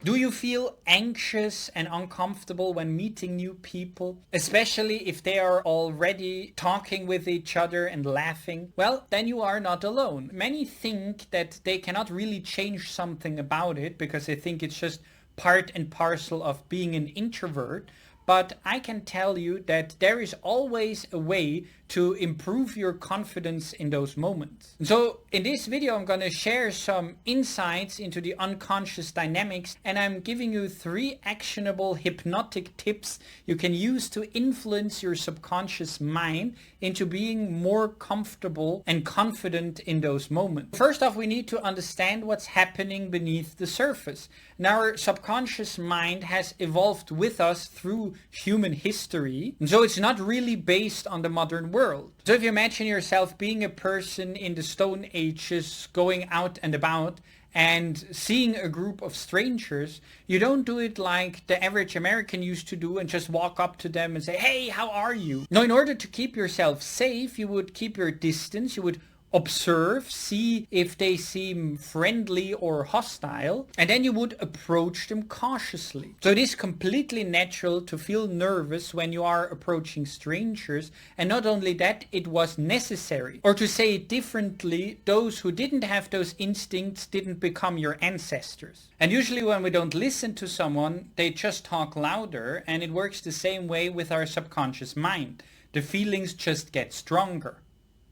Do you feel anxious and uncomfortable when meeting new people, especially if they are already talking with each other and laughing? Well, then you are not alone. Many think that they cannot really change something about it because they think it's just part and parcel of being an introvert. But I can tell you that there is always a way to improve your confidence in those moments. So in this video, I'm going to share some insights into the unconscious dynamics, and I'm giving you 3 actionable hypnotic tips you can use to influence your subconscious mind into being more comfortable and confident in those moments. First off, we need to understand what's happening beneath the surface. Now, our subconscious mind has evolved with us through human history, and so it's not really based on the modern world. So if you imagine yourself being a person in the Stone Ages, going out and about and seeing a group of strangers, you don't do it like the average American used to do and just walk up to them and say, "Hey, how are you?" No, in order to keep yourself safe, you would keep your distance, you would observe, see if they seem friendly or hostile, and then you would approach them cautiously. So it is completely natural to feel nervous when you are approaching strangers, and not only that, it was necessary. Or to say it differently, those who didn't have those instincts didn't become your ancestors. And usually when we don't listen to someone, they just talk louder, and it works the same way with our subconscious mind. The feelings just get stronger.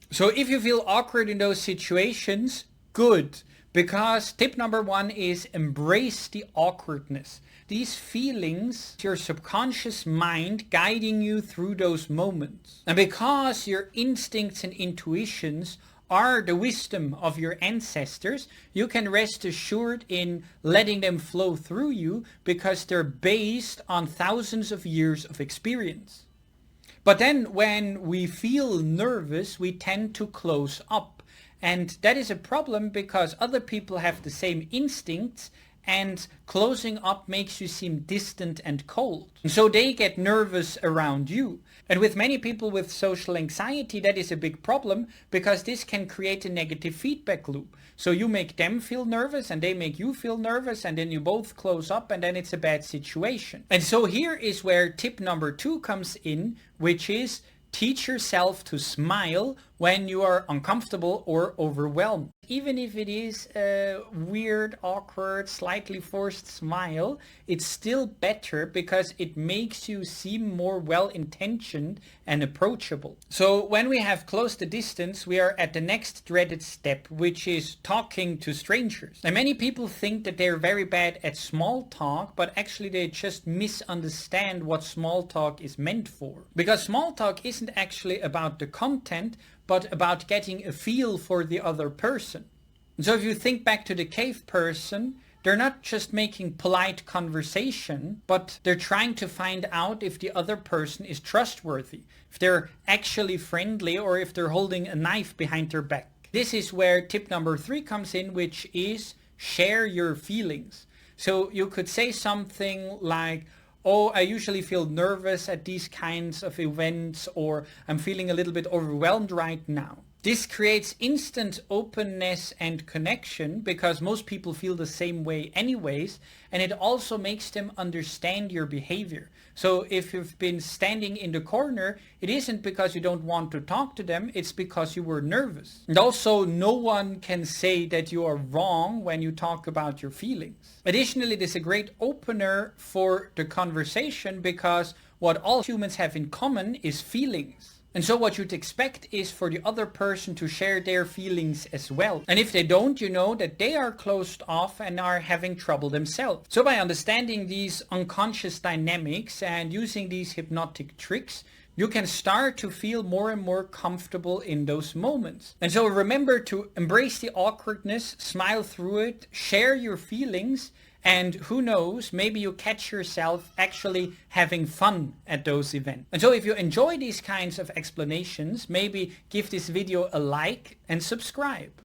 So if you feel awkward in those situations, good, because tip number 1 is embrace the awkwardness. These feelings, your subconscious mind guiding you through those moments. And because your instincts and intuitions are the wisdom of your ancestors, you can rest assured in letting them flow through you because they're based on thousands of years of experience. But then when we feel nervous, we tend to close up. And that is a problem because other people have the same instincts, and closing up makes you seem distant and cold. And so they get nervous around you. And with many people with social anxiety, that is a big problem because this can create a negative feedback loop. So you make them feel nervous and they make you feel nervous, and then you both close up, and then it's a bad situation. And so here is where tip number 2 comes in, which is teach yourself to smile when you are uncomfortable or overwhelmed. Even if it is a weird, awkward, slightly forced smile, it's still better because it makes you seem more well-intentioned and approachable. So when we have closed the distance, we are at the next dreaded step, which is talking to strangers. And many people think that they're very bad at small talk, but actually they just misunderstand what small talk is meant for. Because small talk isn't actually about the content, but about getting a feel for the other person. So if you think back to the cave person, they're not just making polite conversation, but they're trying to find out if the other person is trustworthy, if they're actually friendly, or if they're holding a knife behind their back. This is where tip number 3 comes in, which is share your feelings. So you could say something like, "Oh, I usually feel nervous at these kinds of events," or "I'm feeling a little bit overwhelmed right now." This creates instant openness and connection because most people feel the same way anyways, and it also makes them understand your behavior. So if you've been standing in the corner, it isn't because you don't want to talk to them, it's because you were nervous. And also, no one can say that you are wrong when you talk about your feelings. Additionally, this is a great opener for the conversation because what all humans have in common is feelings. And so what you'd expect is for the other person to share their feelings as well. And if they don't, you know that they are closed off and are having trouble themselves. So by understanding these unconscious dynamics and using these hypnotic tricks, you can start to feel more and more comfortable in those moments. And so remember to embrace the awkwardness, smile through it, share your feelings, and who knows, maybe you catch yourself actually having fun at those events. And so if you enjoy these kinds of explanations, maybe give this video a like and subscribe.